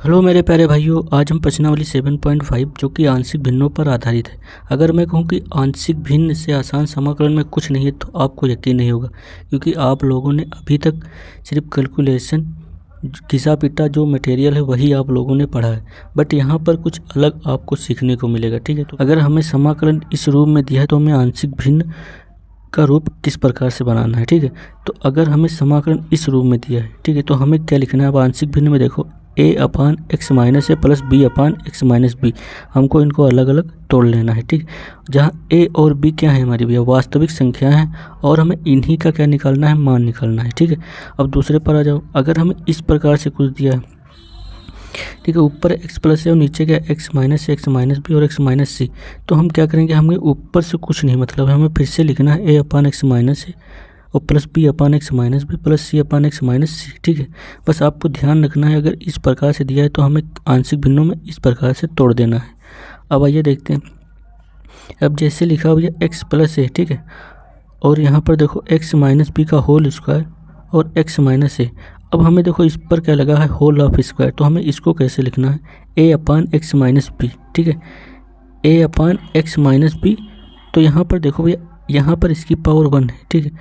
Hello मेरे प्यारे भाइयों, आज हम प्रश्नावली 7.5 जो कि आंशिक भिन्नों पर आधारित है। अगर मैं कहूं कि आंशिक भिन्न से आसान समाकलन में कुछ नहीं है तो आपको यकीन नहीं होगा, क्योंकि आप लोगों ने अभी तक सिर्फ कैलकुलेशन घिसा पिटा जो मटेरियल है वही आप लोगों ने पढ़ा है। बट यहाँ पर कुछ अलग आपको सीखने को मिलेगा। ठीक है, तो अगर हमें समाकलन इस रूप में दिया है तो हमें आंशिक भिन्न का रूप किस प्रकार से बनाना है। ठीक है, तो अगर हमें समाकलन इस रूप में दिया है, ठीक है, तो हमें क्या लिखना है। अब आंशिक भिन्न में देखो a/x माइनस ए प्लस b/x माइनस बी, हमको इनको अलग अलग तोड़ लेना है। ठीक, जहाँ a और b क्या है हमारी भैया वास्तविक संख्या हैं और हमें इन्हीं का क्या निकालना है, मान निकालना है। ठीक है, अब दूसरे पर आ जाओ। अगर हमें इस प्रकार से कुछ दिया है, ठीक है, ऊपर x प्लस है और नीचे क्या x minus x minus B और x माइनस सी, तो हम क्या करेंगे, हमें ऊपर से कुछ नहीं मतलब है, हमें फिर से लिखना है a/x माइनस ए और plus b/x minus B plus c/x minus C. ठीक है, बस आपको ध्यान रखना है अगर इस प्रकार से दिया है तो हमें आंशिक भिन्नों में इस प्रकार से तोड़ देना है। अब आइए देखते हैं। अब जैसे लिखा हुआ है x प्लस ए, ठीक है, और यहाँ पर देखो x माइनस बी का होल स्क्वायर और x माइनस ए। अब हमें देखो इस पर क्या लगा है, होल ऑफ स्क्वायर, तो हमें इसको कैसे लिखना है, a/x माइनस बी। ठीक है, a/x माइनस बी, तो यहाँ पर देखो भैया यहाँ पर इसकी पावर 1 है। ठीक है,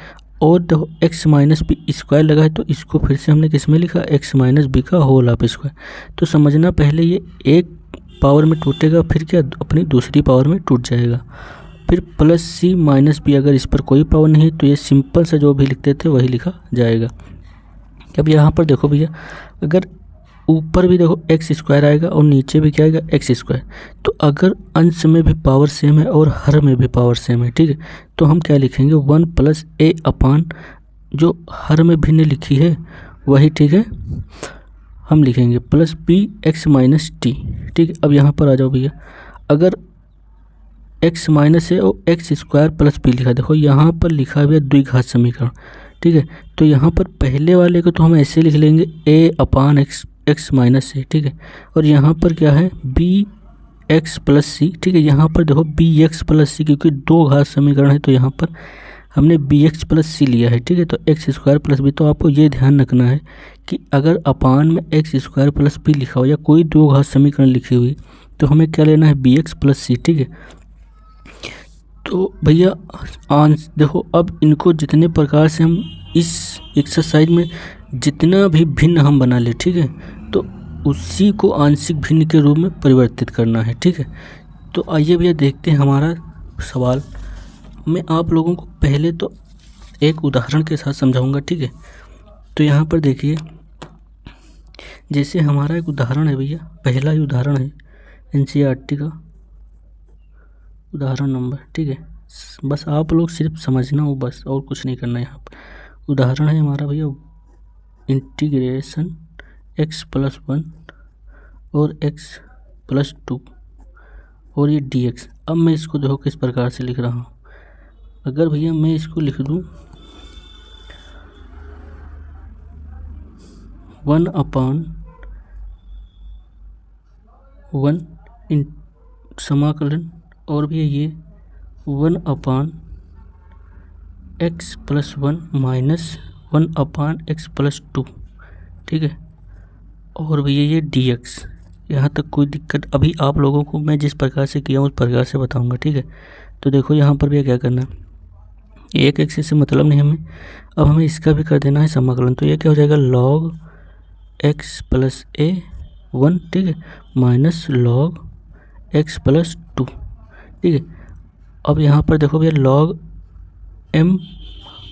और देखो x माइनस बी स्क्वायर लगा है तो इसको फिर से हमने किस में लिखा, x माइनस बी का होल ऑफ स्क्वायर। तो समझना पहले ये एक पावर में टूटेगा फिर क्या अपनी दूसरी पावर में टूट जाएगा। फिर प्लस सी माइनस बी, अगर इस पर कोई पावर नहीं तो ये सिंपल सा जो भी लिखते थे वही लिखा जाएगा। अब यहाँ पर देखो भैया, अगर ऊपर भी देखो एक्स स्क्वायर आएगा और नीचे भी क्या आएगा, एक्स स्क्वायर, तो अगर अंश में भी पावर सेम है और हर में भी पावर सेम है, ठीक है, तो हम क्या लिखेंगे, 1 प्लस ए अपान जो हर में भिन्न लिखी है वही, ठीक है, हम लिखेंगे plus B X minus T. ठीक है, अब यहाँ पर आ जाओ भैया, अगर एक्स माइनस है और एक्स स्क्वायर प्लस बी लिखा, देखो यहाँ पर लिखा हुआ है द्विघात समीकरण। ठीक है, तो यहाँ पर पहले वाले को तो हम ऐसे लिख लेंगे a/x एक्स माइनस ए। ठीक है, और यहाँ पर क्या है बी एक्स प्लस सी। ठीक है, यहाँ पर देखो बी एक्स प्लस सी, क्योंकि दो घात समीकरण है तो यहाँ पर हमने बी एक्स प्लस सी लिया है। ठीक है, तो एक्स स्क्वायर प्लस बी, तो आपको ये ध्यान रखना है कि अगर अपान में एक्स स्क्वायर प्लस बी लिखा हो या कोई दो घात समीकरण लिखी हुई तो हमें क्या लेना है, बी एक्स प्लस सी। ठीक है, तो भैया देखो अब इनको जितने प्रकार से हम इस एक्सरसाइज में जितना भी भिन्न हम बना ले, ठीक है, तो उसी को आंशिक भिन्न के रूप में परिवर्तित करना है। ठीक है, तो आइए भैया देखते हैं हमारा सवाल। मैं आप लोगों को पहले तो एक उदाहरण के साथ समझाऊंगा। ठीक है, तो यहाँ पर देखिए, जैसे हमारा एक उदाहरण है भैया, पहला ही उदाहरण है एनसीईआरटी का उदाहरण नंबर। ठीक है, बस आप लोग सिर्फ समझना हो बस, और कुछ नहीं करना है। यहाँ पर उदाहरण है हमारा भैया इंटीग्रेशन x प्लस 1 और x प्लस 2 और ये dx। अब मैं इसको देखो किस प्रकार से लिख रहा हूँ। अगर भैया मैं इसको लिख दूँ 1/1 इन समाकलन, और भी ये 1/x plus 1 minus 1/x plus 2। ठीक है, और भैया ये dx। यहाँ तक कोई दिक्कत अभी आप लोगों को मैं जिस प्रकार से किया उस प्रकार से बताऊंगा। ठीक है, तो देखो यहाँ पर भैया क्या करना है, एक एक्सिस से मतलब नहीं हमें, अब हमें इसका भी कर देना है समाकलन। तो ये क्या हो जाएगा, log x प्लस a 1, ठीक है, माइनस log x प्लस 2। ठीक है, अब यहाँ पर देखो भैया log m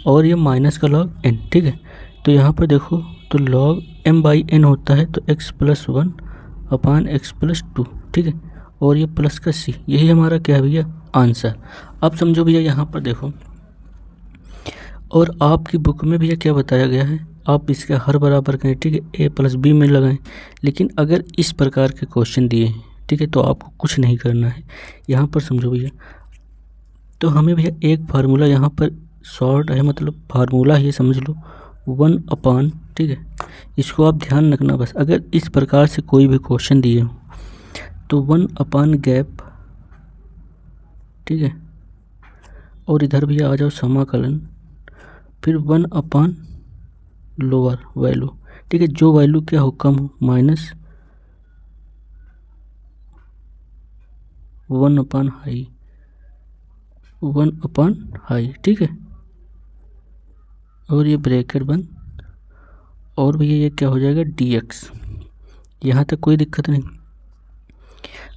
और ये माइनस का log n। ठीक है, तो यहाँ पर देखो तो log m/n होता है तो x प्लस 1 अपान x प्लस 2। ठीक है, और ये प्लस का c, यही हमारा क्या है भैया आंसर। अब समझो भैया यहाँ पर देखो, और आपकी बुक में भैया क्या बताया गया है, आप इसका हर बराबर करें। ठीक है, a प्लस बी में लगाएं। लेकिन अगर इस प्रकार के क्वेश्चन दिए हैं, ठीक है, तो आपको कुछ नहीं करना है। यहाँ पर समझो भैया, तो हमें भैया एक फार्मूला यहाँ पर शॉर्ट है, मतलब फार्मूला ही समझ लो 1/, ठीक है, इसको आप ध्यान रखना बस। अगर इस प्रकार से कोई भी क्वेश्चन दिए हो तो 1/, गैप, ठीक है, और इधर भैया आ जाओ समाकलन, फिर 1/, लोअर वैल्यू। ठीक है, जो वैल्यू क्या हो, कम हो, माइनस 1 अपान हाई, 1 अपान हाई, ठीक है। और ये ब्रैकेट बंद, और भैया ये क्या हो जाएगा dx। यहाँ तक कोई दिक्कत नहीं।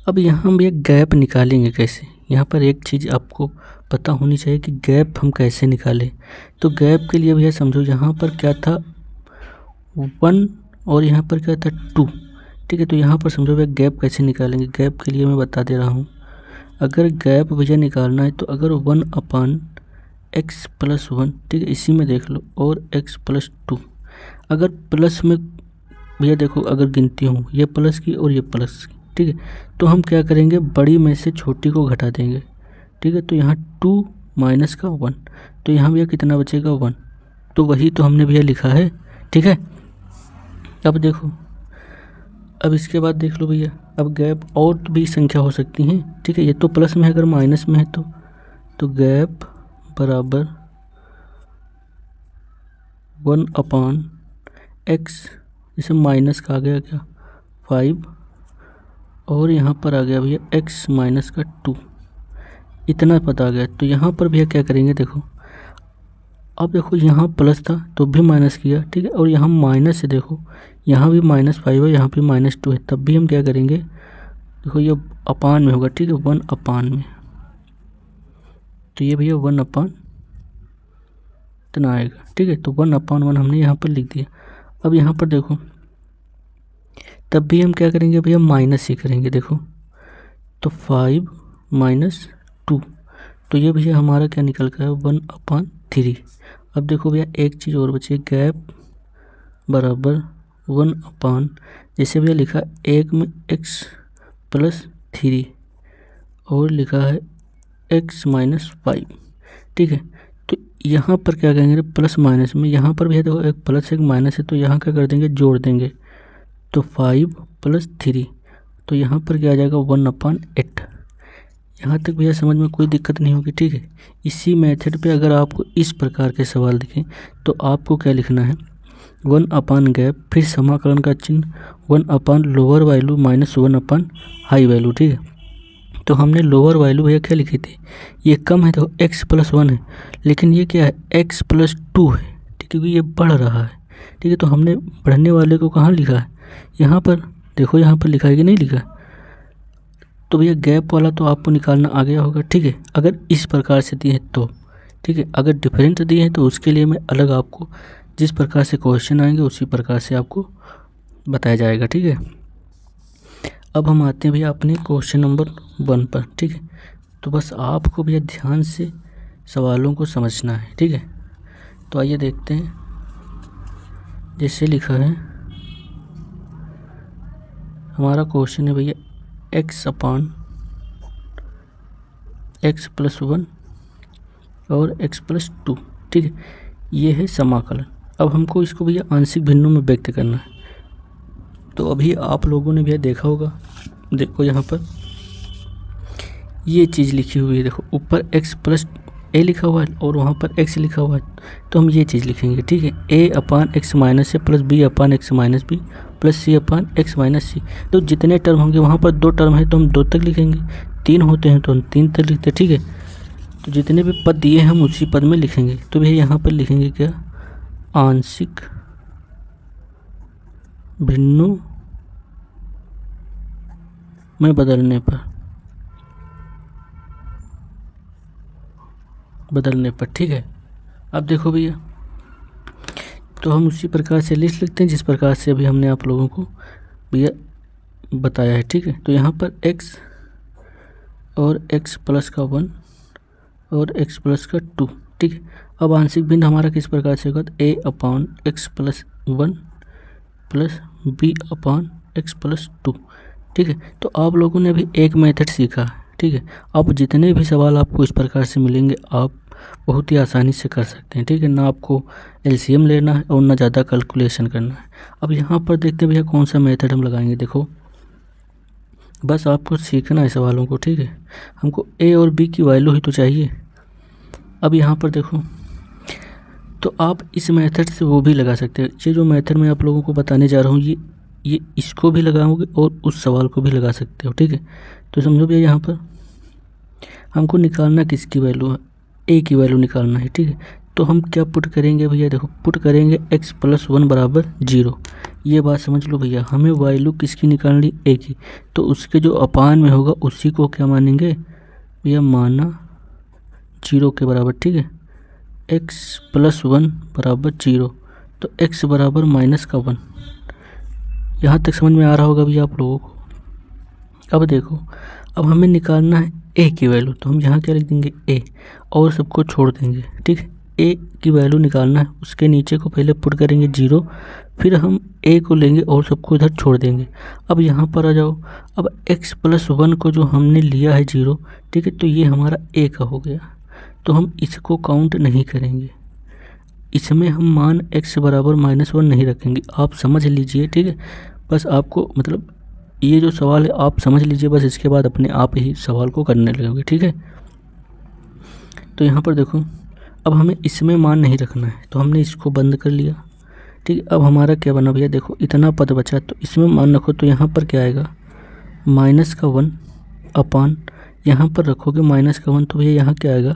अब यहाँ हम ये गैप निकालेंगे कैसे, यहाँ पर एक चीज़ आपको पता होनी चाहिए कि गैप हम कैसे निकालें। तो गैप के लिए भैया समझो यहाँ पर क्या था 1 और यहाँ पर क्या था 2, ठीक है। तो यहाँ पर समझो भैया गैप कैसे निकालेंगे। गैप के लिए मैं बता दे रहा हूँ। अगर गैप भैया निकालना है तो अगर 1 अपान x प्लस 1, ठीक है, इसी में देख लो, और x प्लस 2, अगर प्लस में भैया देखो अगर गिनती हूँ ये प्लस की और ये प्लस की, ठीक है, तो हम क्या करेंगे बड़ी में से छोटी को घटा देंगे, ठीक है। तो यहाँ 2 माइनस का 1, तो यहाँ भैया कितना बचेगा 1, तो वही तो हमने भैया लिखा है, ठीक है। अब देखो, अब इसके बाद देख लो भैया, अब गैप और भी संख्या हो सकती हैं, ठीक है। ये तो प्लस में है, अगर माइनस में है तो गैप बराबर 1 अपान x, जैसे माइनस का आ गया क्या 5, और यहाँ पर आ गया भैया x माइनस का 2, इतना पता आ गया। तो यहाँ पर भैया क्या करेंगे, देखो अब देखो यहाँ प्लस था तो भी माइनस किया, ठीक है, और यहाँ माइनस है, देखो यहाँ भी -5 है, यहाँ भी -2 है, तब भी हम क्या करेंगे, देखो ये अपान में होगा, ठीक है, 1 अपान में, तो ये भैया 1 अपान इतना आएगा, ठीक है। तो 1 अपान 1 हमने यहाँ पर लिख दिया। अब यहाँ पर देखो तब भी हम क्या करेंगे भैया माइनस ही करेंगे, देखो तो 5 माइनस 2, तो ये भैया हमारा क्या निकल गया 1 अपान 3। अब देखो भैया एक चीज़ और बची, गैप बराबर 1 अपान, जैसे भैया लिखा एक में x प्लस 3 और लिखा है x माइनस 5, ठीक है। तो यहाँ पर क्या करेंगे प्लस माइनस में, यहाँ पर भैया देखो एक प्लस एक माइनस है, तो यहाँ क्या कर देंगे जोड़ देंगे, तो 5 प्लस 3, तो यहाँ पर क्या आ जाएगा 1 अपान 8। यहाँ तक भैया समझ में कोई दिक्कत नहीं होगी, ठीक है। इसी मेथड पे अगर आपको इस प्रकार के सवाल दिखें तो आपको क्या लिखना है 1 अपान गैप, फिर समाकलन का चिन्ह 1 अपान लोअर वैल्यू माइनस 1 अपान हाई वैल्यू, ठीक है। तो हमने लोअर वैल्यू भैया क्या लिखी थी, ये कम है तो x प्लस 1 है, लेकिन ये क्या है x प्लस 2 है, ठीक है, क्योंकि ये बढ़ रहा है, ठीक है। तो हमने बढ़ने वाले को कहाँ लिखा है, यहाँ पर देखो, यहाँ पर लिखा है कि नहीं लिखा। तो भैया गैप वाला तो आपको निकालना आ गया होगा, ठीक है, अगर इस प्रकार से दिए हैं तो, ठीक है। अगर डिफरेंट दिए हैं तो उसके लिए मैं अलग आपको जिस प्रकार से क्वेश्चन आएंगे उसी प्रकार से आपको बताया जाएगा, ठीक है। अब हम आते हैं भैया अपने क्वेश्चन नंबर 1 पर, ठीक है। तो बस आपको भैया ध्यान से सवालों को समझना है, ठीक है। तो आइए देखते हैं, जैसे लिखा है हमारा क्वेश्चन है भैया x अपान x प्लस 1 और x प्लस 2, ठीक है, ये है समाकलन। अब हमको इसको भैया आंशिक भिन्नों में व्यक्त करना है। तो अभी आप लोगों ने भैया देखा होगा, देखो यहाँ पर ये चीज़ लिखी हुई है, देखो ऊपर x प्लस a लिखा हुआ है और वहाँ पर x लिखा हुआ है, तो हम ये चीज़ लिखेंगे, ठीक है, a upon x minus a plus b upon x minus b plus c upon x minus c। तो जितने टर्म होंगे, वहाँ पर 2 टर्म है तो हम 2 तक लिखेंगे, 3 होते हैं तो हम 3 तक लिखते हैं, ठीक है। तो जितने भी पद दिए हम उसी पद में लिखेंगे। तो भैया यहाँ पर लिखेंगे क्या, आंशिक भिन्नों में बदलने पर, ठीक है। अब देखो भैया, तो हम उसी प्रकार से लिस्ट लिखते हैं जिस प्रकार से अभी हमने आप लोगों को भैया बताया है, ठीक है। तो यहाँ पर x और x प्लस का 1 और x प्लस का 2, ठीक है। अब आंशिक भिन्न हमारा किस प्रकार से होगा, a upon x plus 1 plus b upon x plus 2, ठीक है। तो आप लोगों ने अभी एक मेथड सीखा है, ठीक है। अब जितने भी सवाल आपको इस प्रकार से मिलेंगे आप बहुत ही आसानी से कर सकते हैं, ठीक है। ना आपको एलसीएम लेना है और ना ज़्यादा कैलकुलेशन करना है। अब यहाँ पर देखते हैं भैया कौन सा मेथड हम लगाएंगे। देखो बस आपको सीखना है सवालों को, ठीक है। हमको a और b की वैल्यू ही तो चाहिए। अब यहाँ पर देखो, तो आप इस मेथड से वो भी लगा सकते हैं। ये जो मेथड मैं आप लोगों को बताने जा रहा हूँ ये इसको भी लगाओगे और उस सवाल को भी लगा सकते हो, ठीक है। तो समझो भैया यहाँ पर हमको निकालना किसकी वैल्यू है, ए की वैल्यू निकालना है, ठीक है। तो हम क्या पुट करेंगे भैया, देखो पुट करेंगे x + 1 = 0। ये बात समझ लो भैया, हमें वैल्यू किसकी निकालनी, ए की, तो उसके जो अपान में होगा उसी को क्या मानेंगे भैया, माना 0 के बराबर, ठीक है। x + 1 = 0, तो x बराबर -1। यहाँ तक समझ में आ रहा होगा भैया आप लोगों को। अब देखो, अब हमें निकालना है ए की वैल्यू, तो हम यहाँ क्या लिख देंगे, ए, और सबको छोड़ देंगे, ठीक है। ए की वैल्यू निकालना है, उसके नीचे को पहले पुट करेंगे 0, फिर हम ए को लेंगे और सबको इधर छोड़ देंगे। अब यहाँ पर आ जाओ, अब x + 1 को जो हमने लिया है 0, ठीक है, तो ये हमारा ए का हो गया, तो हम इसको काउंट नहीं करेंगे, इसमें हम मान x बराबर -1 नहीं रखेंगे। आप समझ लीजिए, ठीक है। बस आपको मतलब ये जो सवाल है आप समझ लीजिए, बस इसके बाद अपने आप ही सवाल को करने लगोगे, ठीक है। तो यहाँ पर देखो, अब हमें इसमें मान नहीं रखना है, तो हमने इसको बंद कर लिया, ठीक है। अब हमारा क्या बना भैया, देखो इतना पद बचा, तो इसमें मान रखो, तो यहाँ पर क्या आएगा, -1 अपान, यहाँ पर रखोगे -1, तो भैया यहाँ क्या आएगा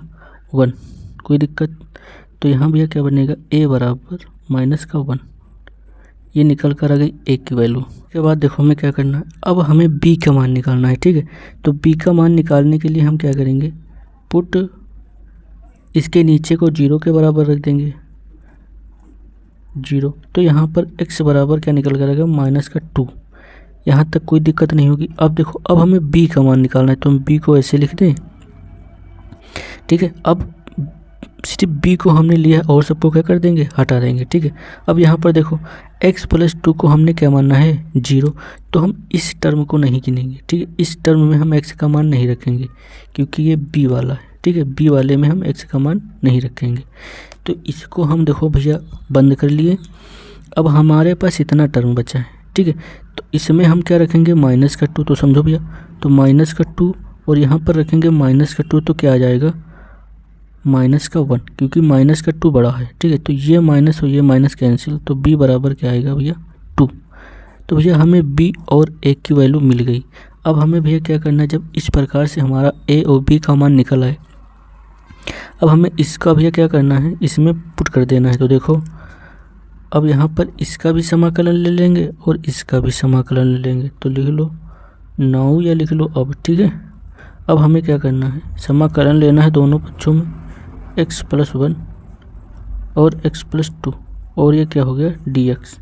1, कोई दिक्कत। तो यहाँ भैया क्या बनेगा, a बराबर -1, ये निकल कर आ गई ए की वैल्यू। उसके बाद देखो हमें क्या करना है, अब हमें b का मान निकालना है, ठीक है। तो b का मान निकालने के लिए हम क्या करेंगे, पुट इसके नीचे को 0 के बराबर रख देंगे, 0, तो यहाँ पर x बराबर क्या निकल कर आएगा, -2। यहाँ तक कोई दिक्कत नहीं होगी। अब देखो, अब हमें b का मान निकालना है, तो हम b को ऐसे लिख दें, ठीक है। अब सिर्फ b को हमने लिया और सबको क्या कर देंगे, हटा देंगे, ठीक है। अब यहाँ पर देखो x + 2 को हमने क्या मानना है, 0, तो हम इस टर्म को नहीं गिनेंगे, ठीक है। इस टर्म में हम x का मान नहीं रखेंगे, क्योंकि ये b वाला है, ठीक है। b वाले में हम x का मान नहीं रखेंगे, तो इसको हम देखो भैया बंद कर लिए। अब हमारे पास इतना टर्म बचा है, ठीक है। तो इसमें हम क्या रखेंगे, -2, तो समझो भैया, तो -2 और यहाँ पर रखेंगे -2, तो क्या आ जाएगा, -1, क्योंकि -2 बड़ा है, ठीक है। तो ये माइनस और ये माइनस कैंसिल, तो b बराबर क्या आएगा भैया, 2। तो भैया हमें b और a की वैल्यू मिल गई। अब हमें भैया क्या करना है, जब इस प्रकार से हमारा a और b का मान निकल आए, अब हमें इसका भैया क्या करना है, इसमें पुट कर देना है। तो देखो, अब यहाँ पर इसका भी समाकलन ले लेंगे और इसका भी समाकलन ले लेंगे, तो लिख लो 9 या लिख लो अब, ठीक है। अब हमें क्या करना है, समाकलन लेना है दोनों पक्षों में, x + 1 और x + 2, और ये क्या हो गया, dx,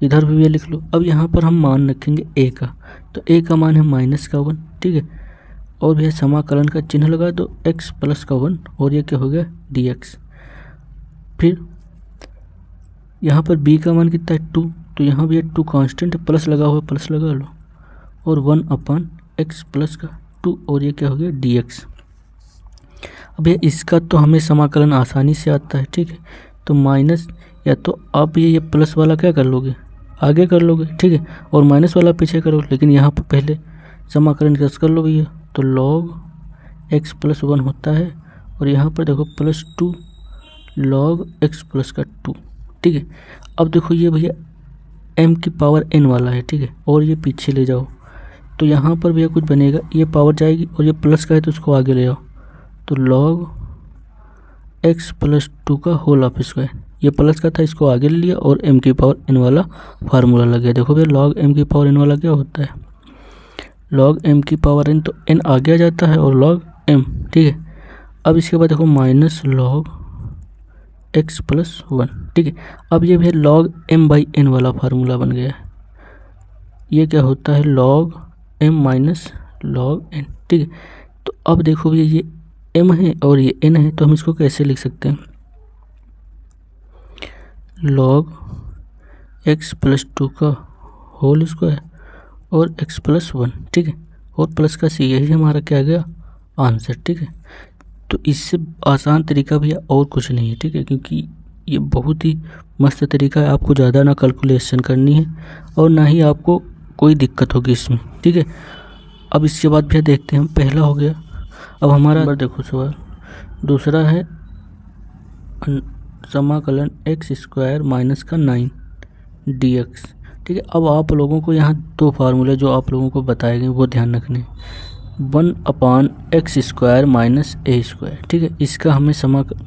इधर भी ये लिख लो। अब यहाँ पर हम मान रखेंगे a का, तो a का मान है -1, ठीक है। और भैया समाकलन का चिन्ह लगा दो, x + 1, और ये क्या हो गया, dx। फिर यहाँ पर b का मान कितना है, 2, तो यहाँ भैया 2 कांस्टेंट प्लस लगा हुआ, प्लस लगा लो, और 1/x + 2, और ये क्या हो गया, dx। अब ये इसका तो हमें समाकलन आसानी से आता है, ठीक है। तो माइनस, या तो आप ये प्लस वाला क्या कर लोगे, आगे कर लोगे, ठीक है, और माइनस वाला पीछे करो, लेकिन यहाँ पर पहले समाकलन कैसे कर लो भैया, तो log x + 1 होता है, और यहाँ पर देखो +2 log x + 2, ठीक है। अब देखो ये भैया m की पावर n वाला है, ठीक है, और ये पीछे ले जाओ, तो यहाँ पर भैया कुछ बनेगा, ये पावर जाएगी, और ये प्लस का है तो उसको आगे ले जाओ, तो log x + 2 का होल ऑफ स्क्वायर, ये प्लस का था, इसको आगे ले लिया, और m की पावर n वाला फार्मूला लग गया। देखो भैया log m की पावर n वाला क्या होता है, log m की पावर n, तो n आगे आ जाता है, और log m, ठीक है। अब इसके बाद देखो -log x + 1, ठीक है। अब ये भी log m/n वाला फार्मूला बन गया है, ये क्या होता है, log m - log n, ठीक है। तो अब देखो भैया ये m है और ये n है, तो हम इसको कैसे लिख सकते हैं, log x + 2 का होल स्क्वायर और x + 1, ठीक है, और प्लस का c, यही हमारा क्या आ गया, आंसर, ठीक है। तो इससे आसान तरीका भैया और कुछ नहीं है, ठीक है, क्योंकि ये बहुत ही मस्त तरीका है, आपको ज़्यादा ना कैलकुलेशन करनी है और ना ही आपको कोई दिक्कत होगी इसमें, ठीक है। अब इसके बाद भैया देखते हैं, हम पहला हो गया। अब हमारा नंबर देखो सवाल दूसरा है, समाकलन x² - 9 dx, ठीक है। अब आप लोगों को यहाँ 2 फार्मूले जो आप लोगों को बताए गए वो ध्यान रखने, 1/x² माइनस a²। ठीक है, इसका हमें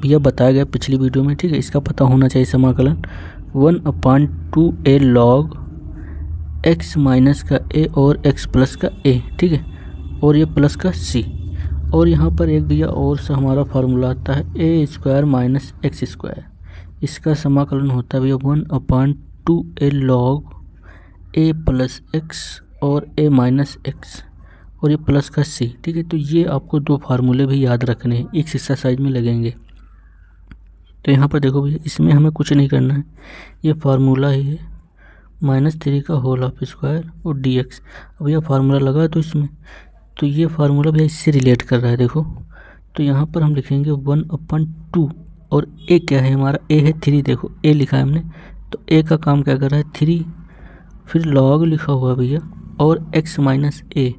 यह बताया गया पिछली वीडियो में। ठीक है, इसका पता होना चाहिए समाकलन 1/2a log x माइनस का a और x प्लस का a। ठीक है, और ये प्लस का c। और यहाँ पर एक भैया और सा हमारा फार्मूला आता है a² माइनस x²। इसका समाकलन होता है भैया 1/2a log a plus x और a माइनस x और ये प्लस का c। ठीक है, तो ये आपको दो फार्मूले भी याद रखने हैं, एक एक्सरसाइज में लगेंगे। तो यहाँ पर देखो भैया, इसमें हमें कुछ नहीं करना है, ये फार्मूला ही है -3 का होल ऑफ स्क्वायर और dx। अब यह फार्मूला लगा तो इसमें, तो ये फार्मूला भैया इससे रिलेट कर रहा है। देखो, तो यहाँ पर हम लिखेंगे 1/2 और a क्या है हमारा, a है 3। देखो a लिखा है हमने, तो a का काम क्या कर रहा है 3, फिर log लिखा हुआ भैया और x माइनस a।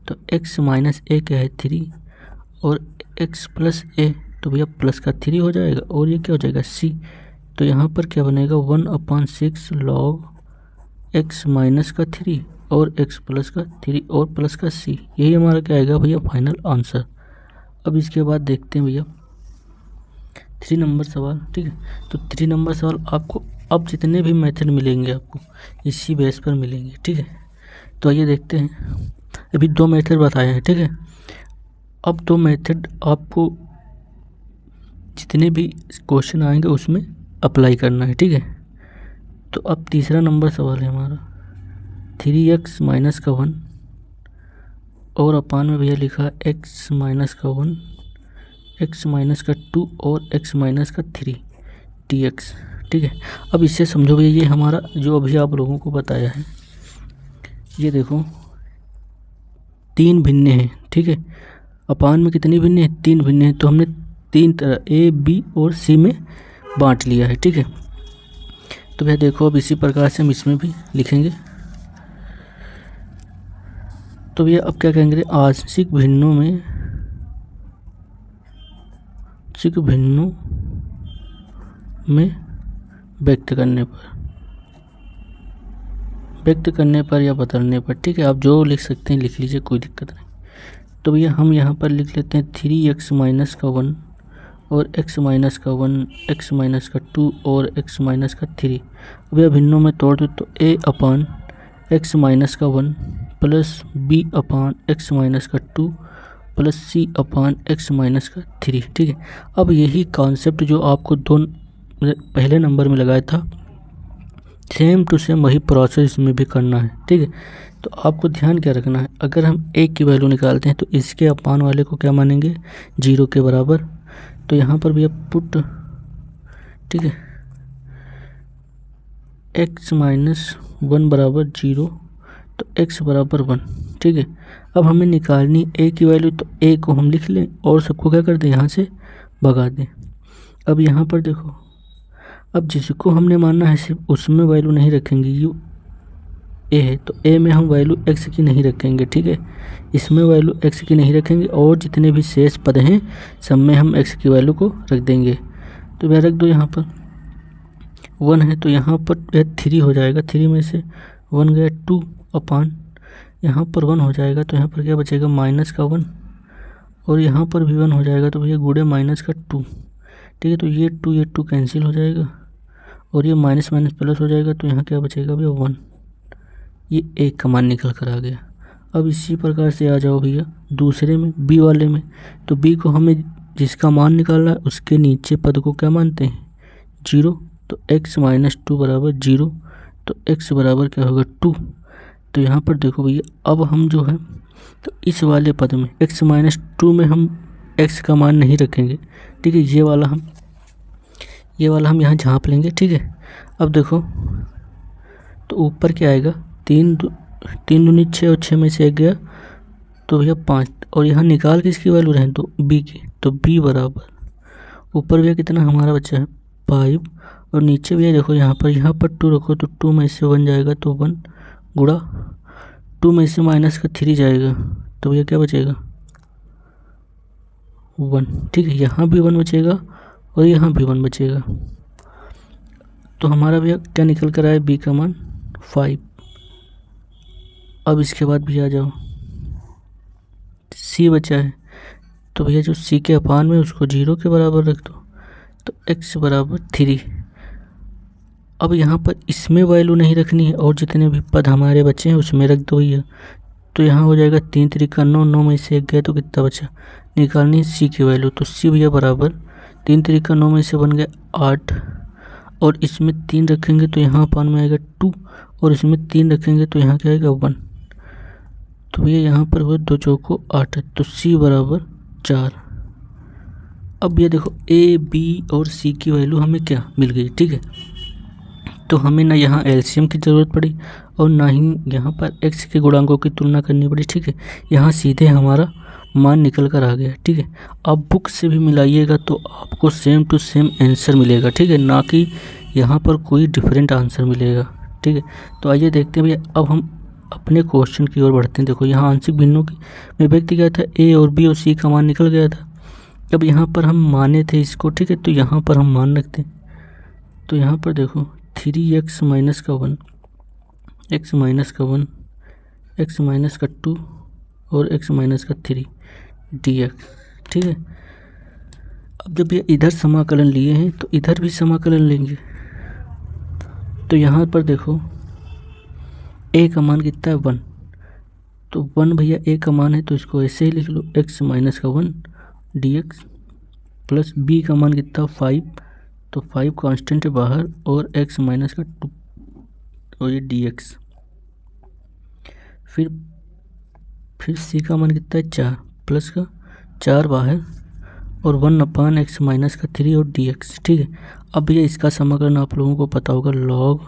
तो x माइनस a क्या है 3 और x प्लस a, तो भैया प्लस का 3 हो जाएगा और ये क्या हो जाएगा c। तो यहाँ पर क्या बनेगा 1/6 log x माइनस का 3 और x प्लस का 3 और प्लस का c। यही हमारा क्या आएगा भैया फाइनल आंसर। अब इसके बाद देखते हैं भैया 3 नंबर सवाल। ठीक है, तो 3 नंबर सवाल आपको अब जितने भी मेथड मिलेंगे आपको इसी बेस पर मिलेंगे। ठीक है, तो आइए देखते हैं। अभी 2 मेथड बताए हैं। ठीक है, अब 2 मेथड आपको जितने भी क्वेश्चन आएंगे उसमें अप्लाई करना है। ठीक है, तो अब तीसरा नंबर सवाल है हमारा 3x माइनस का 1 और अपान में भैया लिखा x माइनस का 1, x माइनस का 2 और x माइनस का 3 dx। ठीक है, अब इससे समझो भैया ये हमारा जो अभी आप लोगों को बताया है, ये देखो 3 भिन्न हैं। ठीक है, अपान में कितनी भिन्न है, 3 भिन्न है। तो हमने 3 तरह a, b और c में बांट लिया है। ठीक है, तो भैया देखो अब इसी प्रकार से हम इसमें भी लिखेंगे। तो भैया अब क्या कहेंगे, आंशिक भिन्नों में व्यक्त करने पर या बदलने पर। ठीक है, आप जो लिख सकते हैं लिख लीजिए, कोई दिक्कत नहीं। तो भैया हम यहाँ पर लिख लेते हैं 3x माइनस का 1 और x माइनस का 1, x माइनस का 2 और x माइनस का 3। भैया भिन्नों में तोड़ दो तो a अपान x माइनस का 1 प्लस b अपान x माइनस का 2 प्लस c अपान x माइनस का 3। ठीक है, अब यही कॉन्सेप्ट जो आपको पहले नंबर में लगाया था, सेम टू सेम वही प्रोसेस में भी करना है। ठीक है, तो आपको ध्यान क्या रखना है, अगर हम a की वैल्यू निकालते हैं तो इसके अपान वाले को क्या मानेंगे 0 के बराबर। तो यहाँ पर भी अब पुट, ठीक है, x माइनस 1 बराबर 0 तो x बराबर 1। ठीक है, अब हमें निकालनी a की वैल्यू, तो a को हम लिख लें और सबको क्या कर दें यहाँ से भगा दें। अब यहाँ पर देखो, अब जिसको हमने मानना है सिर्फ उसमें वैल्यू नहीं रखेंगे, यू a है तो a में हम वैल्यू x की नहीं रखेंगे। ठीक है, इसमें वैल्यू x की नहीं रखेंगे और जितने भी शेष पद हैं सब में हम x की वैल्यू को रख देंगे। तो वह रख दो, यहाँ पर 1 है तो यहाँ पर 3 हो जाएगा, 3 में से 1 गया 2 अपान यहाँ पर 1 हो जाएगा। तो यहाँ पर क्या बचेगा माइनस का 1 और यहाँ पर भी 1 हो जाएगा, तो भैया गुणे माइनस का 2। ठीक है, तो ये 2 कैंसिल हो जाएगा और ये माइनस माइनस प्लस हो जाएगा, तो यहाँ क्या बचेगा भैया 1। ये एक का मान निकल कर आ गया। अब इसी प्रकार से आ जाओ भैया दूसरे में b वाले में, तो b को हमें जिसका मान निकालना है उसके नीचे पद को क्या मानते हैं 0। तो x माइनस 2 बराबर 0, तो x बराबर क्या होगा 2। तो यहाँ पर देखो भैया अब हम जो है तो इस वाले पद में x माइनस 2 में हम x का मान नहीं रखेंगे। ठीक है, ये वाला हम यहाँ झाँप लेंगे। ठीक है, अब देखो तो ऊपर क्या आएगा 3 दूनी 6 और 6 में से 1 गया तो भैया 5, और यहाँ निकाल किसकी वैल्यू रहें तो b की। तो b बराबर ऊपर भैया कितना हमारा बच्चा है 5 और नीचे भैया देखो यहाँ पर 2 रखो तो 2 में से 1 जाएगा तो 1 गुणा 2 में से माइनस का 3 जाएगा तो भैया क्या बचेगा 1। ठीक है, यहाँ भी 1 बचेगा और यहाँ भी 1 बचेगा। तो हमारा भैया क्या निकल कर आया b का मान 5। अब इसके बाद भी आ जाओ सी बचा है, तो भैया जो सी के अपान में उसको 0 के बराबर रख दो, तो x बराबर 3। अब यहाँ पर इसमें वैल्यू नहीं रखनी है और जितने भी पद हमारे बचे हैं उसमें रख दो भैया। तो यहाँ हो जाएगा 3 3 9, 9 में से 1 गया तो कितना बचा, निकालनी है सी की वैल्यू। तो सी भैया बराबर 3 3 9 में से बन गया 8, और इसमें 3 रखेंगे तो यहाँ अपान में आएगा 2, और इसमें 3 रखेंगे तो यहाँ क्या आएगा 1। तो भैया यहाँ पर हुआ 2 चौको 8, तो सी बराबर 4। अब ये देखो ए बी और सी की वैल्यू हमें क्या मिल गई, ठीक है। तो हमें ना यहाँ एलसीएम की ज़रूरत पड़ी और ना ही यहाँ पर एक्स के गुणांकों की तुलना करनी पड़ी, ठीक है। यहाँ सीधे हमारा मान निकल कर आ गया, ठीक है। अब बुक से भी मिलाइएगा तो आपको सेम टू सेम आंसर मिलेगा, ठीक है, ना कि यहाँ पर कोई डिफरेंट आंसर मिलेगा, ठीक है। तो आइए देखते हैं भैया, अब हम अपने क्वेश्चन की ओर बढ़ते हैं। देखो यहाँ आंशिक भिन्नों की में व्यक्त किया था, ए और बी और सी का मान निकल गया था। अब यहाँ पर हम माने थे इसको, ठीक है, तो यहाँ पर हम मान रखते हैं। तो यहाँ पर देखो 3x माइनस का 1, x माइनस का 1, x माइनस का 2 और x माइनस का 3 dx, ठीक है। अब जब ये इधर समाकलन लिए हैं तो इधर भी समाकलन लेंगे। तो यहाँ पर देखो a का मान कितना है 1, तो 1 भैया a का मान है तो इसको ऐसे ही लिख लो, x माइनस का 1 dx प्लस b का मान कितना 5, तो 5 कांस्टेंट है बाहर, और x माइनस का 2 और ये dx। फिर c का मान कितना है 4, प्लस का 4 बाहर और 1 अपान x माइनस का 3 और dx, ठीक है। अब ये इसका समाकलन आप लोगों को पता होगा log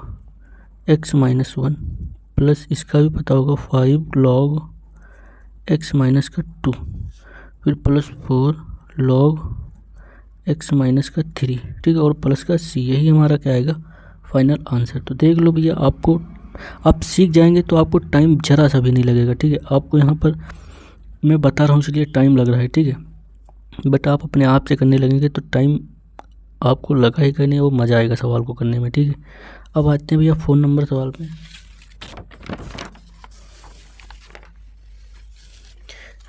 x माइनस 1, प्लस इसका भी पता होगा 5 log x माइनस का 2, फिर प्लस 4 log x माइनस का 3, ठीक है, और प्लस का c। यही हमारा क्या आएगा फाइनल आंसर। तो देख लो भैया, आपको आप सीख जाएंगे तो आपको टाइम जरा सा भी नहीं लगेगा, ठीक है। आपको यहाँ पर मैं बता रहा हूँ इसलिए टाइम लग रहा है, ठीक है, बट आप अपने आप से करने लगेंगे तो टाइम आपको लगाएगा नहीं, वो मज़ा आएगा सवाल को करने में, ठीक है। अब आते हैं भैया फ़ोन नंबर सवाल पे।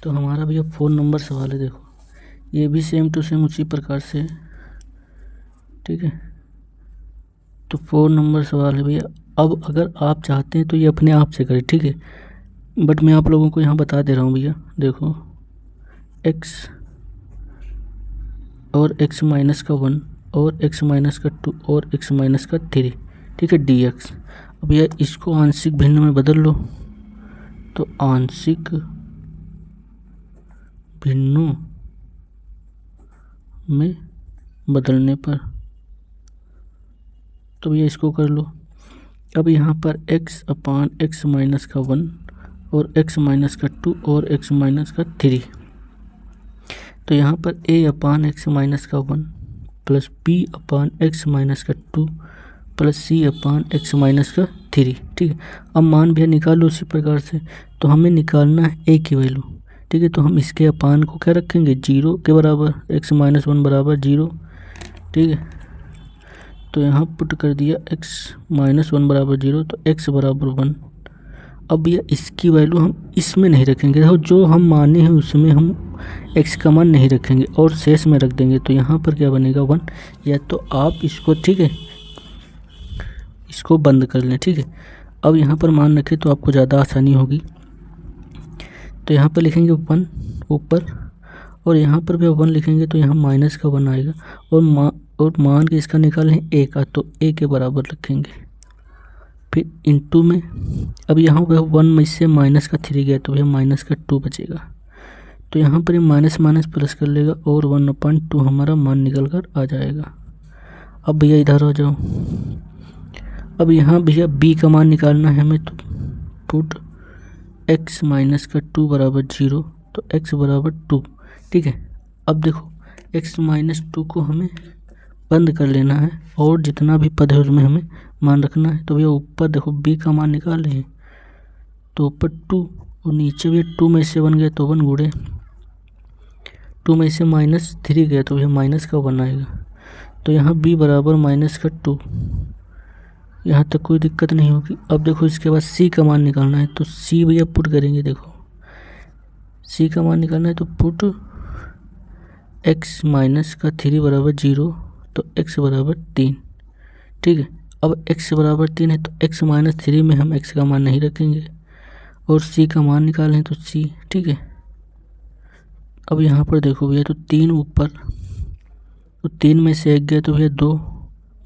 तो हमारा भैया फ़ोन नंबर सवाल है, देखो ये भी सेम टू सेम उसी प्रकार से, ठीक है। तो 4 नंबर सवाल है भैया। अब अगर आप चाहते हैं तो ये अपने आप से करें, ठीक है, बट मैं आप लोगों को यहाँ बता दे रहा हूँ भैया। देखो x और x माइनस का 1 और x माइनस का 2 और x माइनस का 3, ठीक है, dx। अब भैया इसको आंशिक भिन्न में बदल लो, तो आंशिक भिन्नों में बदलने पर तो भैया इसको कर लो। अब यहाँ पर x अपान x माइनस का 1 और x माइनस का 2 और x माइनस का 3, तो यहाँ पर a अपान x माइनस का 1 प्लस b अपान x माइनस का 2 प्लस c अपान x माइनस का 3, ठीक है। अब मान भैया निकाल लो उसी प्रकार से। तो हमें निकालना है a की वैल्यू, ठीक है, तो हम इसके अपान को क्या रखेंगे 0 के बराबर, x माइनस 1 बराबर 0, ठीक है। तो यहाँ पुट कर दिया x माइनस 1 बराबर 0, तो x बराबर 1। अब भैया इसकी वैल्यू हम इसमें नहीं रखेंगे, देखो जो हम माने हैं उसमें हम x का मान नहीं रखेंगे और शेष में रख देंगे। तो यहाँ पर क्या बनेगा 1, या तो आप इसको, ठीक है, इसको बंद कर लें, ठीक है। अब यहाँ पर मान रखें तो आपको ज़्यादा आसानी होगी। तो यहाँ पर लिखेंगे 1 ऊपर, और यहाँ पर भी 1 लिखेंगे तो यहाँ माइनस का 1 आएगा, और मान के इसका निकालें a का, तो a के बराबर रखेंगे। फिर इनटू में, अब यहाँ पर 1 में से माइनस का 3 गया तो यह माइनस का 2 बचेगा। तो यहाँ पर माइनस माइनस प्लस कर लेगा और 1/2 हमारा मान निकल कर आ जाएगा। अब भैया इधर आ जाओ। अब यहाँ भैया b का मान निकालना है हमें, तो पुट x माइनस का 2 बराबर 0, तो x बराबर 2, ठीक है। अब देखो x माइनस 2 को हमें बंद कर लेना है और जितना भी पद है उसमें हमें मान रखना है। तो भैया ऊपर देखो b का मान निकाल रहे हैं, तो ऊपर 2 और नीचे भी 2 में से 1 गया तो 1 गुणे 2 में से माइनस 3 गया तो भैया माइनस का 1 आएगा। तो यहाँ b बराबर माइनस का 2, यहाँ तक कोई दिक्कत नहीं होगी। अब देखो इसके बाद c का मान निकालना है, तो c भैया पुट करेंगे। देखो सी का मान निकालना है तो पुट x माइनस का 3 बराबर 0, तो x बराबर 3। ठीक है, अब x बराबर 3 है तो x माइनस 3 में हम x का मान नहीं रखेंगे और c का मान निकालें तो c। ठीक है, अब यहाँ पर देखो भैया, तो 3 ऊपर, तो 3 में से 1 गया तो भैया 2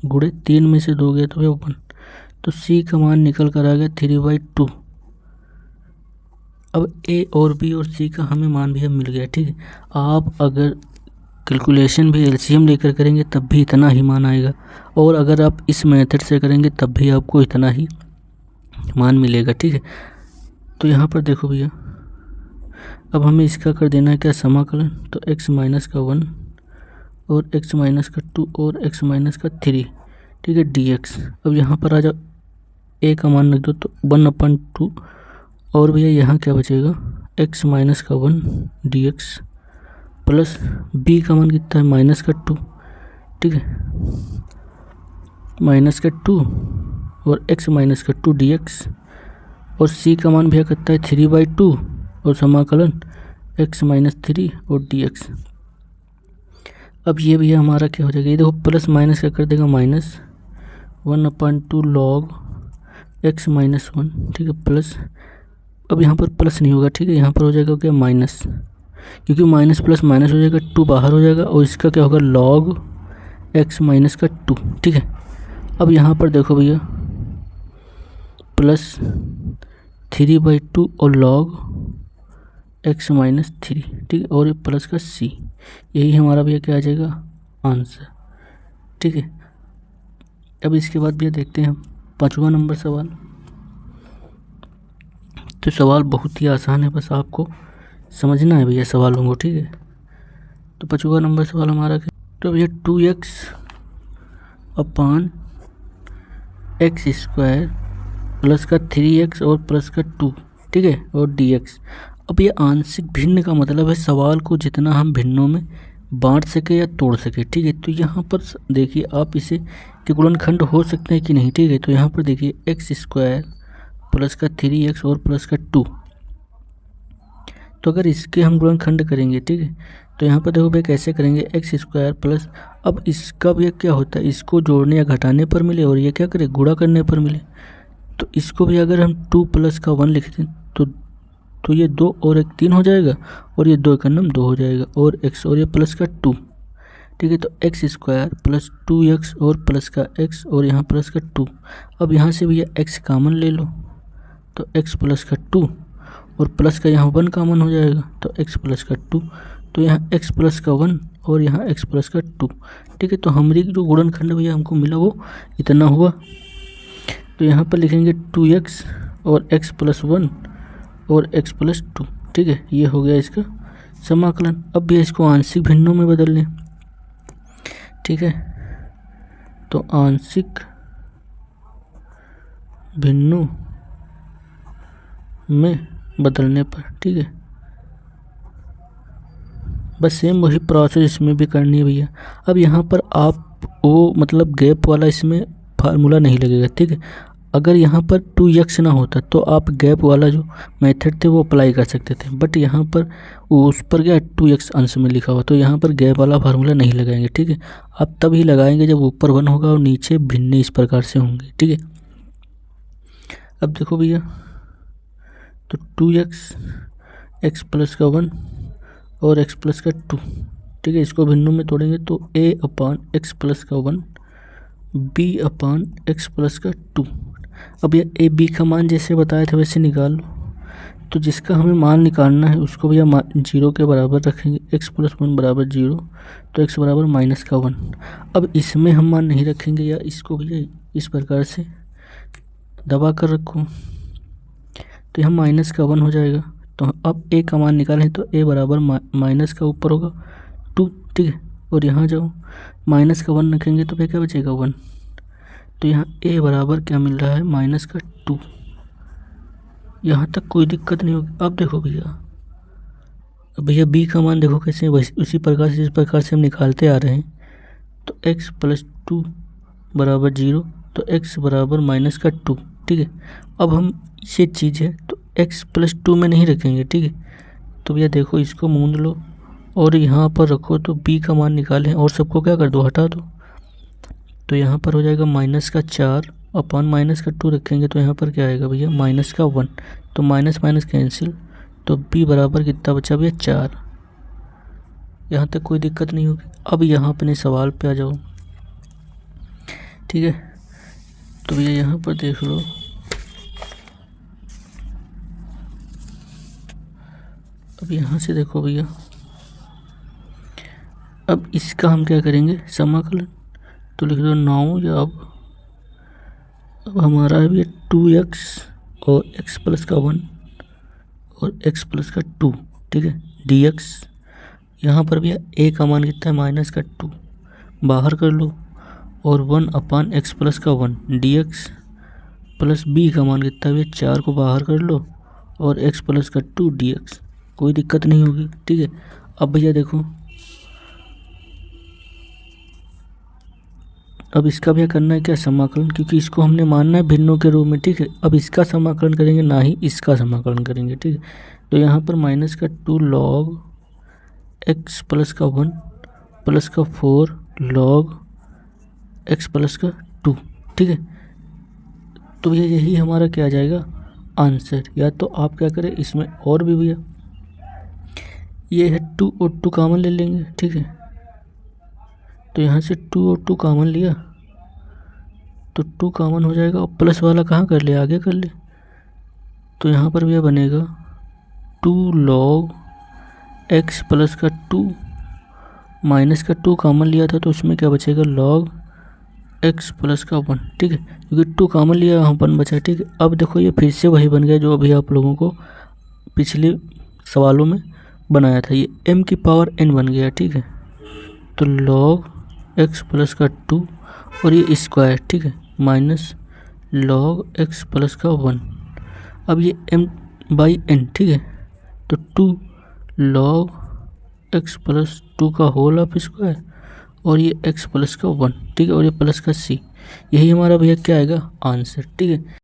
गुणे 3 में से 2 गया तो भैया 1, तो c का मान निकल कर आ गया 3/2। अब a और b और c का हमें मान भैया मिल गया। ठीक है, आप अगर कैलकुलेशन भी एलसीएम लेकर करेंगे तब भी इतना ही मान आएगा, और अगर आप इस मेथड से करेंगे तब भी आपको इतना ही मान मिलेगा। ठीक है, तो यहाँ पर देखो भैया, अब हमें इसका कर देना है क्या, समाकलन। तो x माइनस का 1 और x माइनस का 2 और x माइनस का 3। ठीक है, dx। अब यहाँ पर आ जाओ, a का मान रख दो तो 1/2, और भैया यहाँ क्या बचेगा, x माइनस का 1 dx प्लस b का मान कितना है, माइनस का 2। ठीक है, माइनस का 2 और x माइनस का 2 dx, और c का मान भैया कितना है 3/2 और समाकलन x माइनस 3 और dx। अब ये भैया हमारा क्या हो जाएगा, ये देखो प्लस माइनस का कर देगा माइनस 1/2 लॉग x माइनस 1। ठीक है, प्लस, अब यहाँ पर प्लस नहीं होगा। ठीक है, यहाँ पर हो जाएगा क्या, माइनस, क्योंकि माइनस प्लस माइनस हो जाएगा, 2 बाहर हो जाएगा और इसका क्या होगा, लॉग x माइनस का 2। ठीक है, अब यहाँ पर देखो भैया, प्लस 3/2 और लॉग x माइनस 3। ठीक है, और ये प्लस का c, यही हमारा भैया क्या आ जाएगा, आंसर। ठीक है, अब इसके बाद भैया देखते हैं 5वां नंबर सवाल। तो सवाल बहुत ही आसान है, बस आपको समझना है भैया सवालों को। ठीक है, तो 5वां नंबर सवाल हमारा क्या, तो भैया 2x अपान एक्स स्क्वायर प्लस का 3x और प्लस का 2। ठीक है, और dx। अब ये आंशिक भिन्न का मतलब है सवाल को जितना हम भिन्नों में बांट सके या तोड़ सके। ठीक है, तो यहाँ पर देखिए आप इसे कि गुणनखंड हो सकते हैं कि नहीं। ठीक है, तो यहाँ पर देखिए एक्स स्क्वायर प्लस का 3x और प्लस का 2, तो अगर इसके हम गुणनखंड करेंगे, ठीक है, तो यहाँ पर देखो भाई कैसे करेंगे, एक्स स्क्वायर प्लस, अब इसका भी क्या होता है, इसको जोड़ने या घटाने पर मिले और ये क्या करे, गुणा करने पर मिले। तो इसको भी अगर हम 2 प्लस का 1 लिखते हैं तो ये 2 और 1 3 हो जाएगा, और ये 2 का नाम 2 हो जाएगा, और x और ये प्लस का 2। ठीक है, तो एक्स स्क्वायर प्लस 2x और प्लस का x और यहाँ प्लस का 2। अब यहाँ से भी ये x कामन ले लो, तो x प्लस का 2 और प्लस का यहाँ 1 कामन हो जाएगा, तो x प्लस का 2, तो यहाँ x प्लस का 1 और यहाँ x प्लस का 2। ठीक है, तो हमारी जो गुणनखंड भैया हमको मिला वो इतना हुआ। तो यहाँ पर लिखेंगे 2x और x प्लस 1 और x प्लस 2। ठीक है, ये हो गया इसका समाकलन। अब भी इसको आंशिक भिन्नों में बदल लें। ठीक है, तो आंशिक भिन्नों में बदलने पर, ठीक है, बस सेम वही प्रोसेस इसमें भी करनी है भैया। अब यहाँ पर आप वो मतलब गैप वाला इसमें फार्मूला नहीं लगेगा। ठीक है, अगर यहाँ पर 2x ना होता तो आप गैप वाला जो मेथड थे वो अप्लाई कर सकते थे, बट यहाँ पर उस पर क्या 2x अंश में लिखा हुआ, तो यहाँ पर गैप वाला फार्मूला नहीं लगाएंगे। ठीक है, आप तभी लगाएंगे जब ऊपर 1 होगा और नीचे भिन्न इस प्रकार से होंगे। ठीक है, अब देखो भैया, तो 2x x प्लस का 1 और x प्लस का 2। ठीक है, इसको भिन्नों में तोड़ेंगे तो a अपान x प्लस का 1 b अपान x प्लस का 2। अब ये a b का मान जैसे बताया था वैसे निकाल लो। तो जिसका हमें मान निकालना है उसको भैया 0 के बराबर रखेंगे, x प्लस 1 बराबर 0, तो x बराबर माइनस का 1। अब इसमें हम मान नहीं रखेंगे, या इसको भैया इस प्रकार से दबा कर रखो, तो यहाँ माइनस का 1 हो जाएगा। तो अब a का मान निकालें तो a बराबर माइनस का ऊपर होगा 2। ठीक है, और यहाँ जाओ माइनस का 1 रखेंगे तो फिर क्या बचेगा 1, तो यहाँ a बराबर क्या मिल रहा है, माइनस का 2। यहाँ तक कोई दिक्कत नहीं होगी। अब देखो भैया b का मान देखो कैसे उसी प्रकार से जिस प्रकार से हम निकालते आ रहे हैं। तो x प्लस 2 बराबर 0, तो x बराबर माइनस का 2। ठीक है, अब हम ये चीज़ है तो x प्लस 2 में नहीं रखेंगे। ठीक है, तो भैया देखो इसको मूंद लो और यहाँ पर रखो तो b का मान निकालें और सबको क्या कर दो, हटा दो। तो यहाँ पर हो जाएगा -4 अपन -2 रखेंगे तो यहाँ पर क्या आएगा भैया -1। तो माइनस माइनस कैंसिल, तो b बराबर कितना बचा भैया 4। यहाँ तक कोई दिक्कत नहीं होगी। अब यहाँ अपने सवाल पे आ जाओ, ठीक है। तो भैया यहाँ पर देख लो, अब यहाँ से देखो भैया, अब इसका हम क्या करेंगे समाकलन, तो लिख दो 9 या अब हमारा है भैया 2x और x प्लस का 1 और x प्लस का 2, ठीक है, dx। यहाँ पर भैया a का मान कितना है -2, बाहर कर लो और 1/x प्लस का 1 dx प्लस b का मान कितना है भैया 4 को बाहर कर लो और x प्लस का 2 dx। कोई दिक्कत नहीं होगी, ठीक है। अब भैया देखो, अब इसका भी करना है क्या समाकलन, क्योंकि इसको हमने मानना है भिन्नों के रूप में, ठीक है। अब इसका समाकलन करेंगे, ना ही इसका समाकलन करेंगे, ठीक है। तो यहाँ पर -2 log x प्लस का 1 प्लस का 4 log x प्लस का 2, ठीक है। तो भैया यही हमारा क्या आ जाएगा आंसर। या तो आप क्या करें इसमें और भी भैया, ये है 2 और 2 कॉमन ले लेंगे, ठीक है। तो यहाँ से 2 और 2 कॉमन लिया तो 2 कॉमन हो जाएगा और प्लस वाला कहाँ कर ले, आगे कर ले। तो यहाँ पर भैया बनेगा 2 log x प्लस का 2, माइनस का 2 कॉमन लिया था तो उसमें क्या बचेगा log x प्लस का 1, ठीक है, क्योंकि 2 कॉमन लिया यहाँ 1 बचा, ठीक है। अब देखो ये फिर से वही बन गया जो अभी आप लोगों को पिछले सवालों में बनाया था, ये m की पावर n बन गया, ठीक है। तो log x प्लस का 2 और ये स्क्वायर, ठीक है, माइनस log x प्लस का 1। अब ये m/n, ठीक है, तो 2 log x प्लस 2 का होल ऑफ स्क्वायर और ये x प्लस का 1, ठीक है, और ये प्लस का c। यही हमारा भैया क्या आएगा आंसर, ठीक है।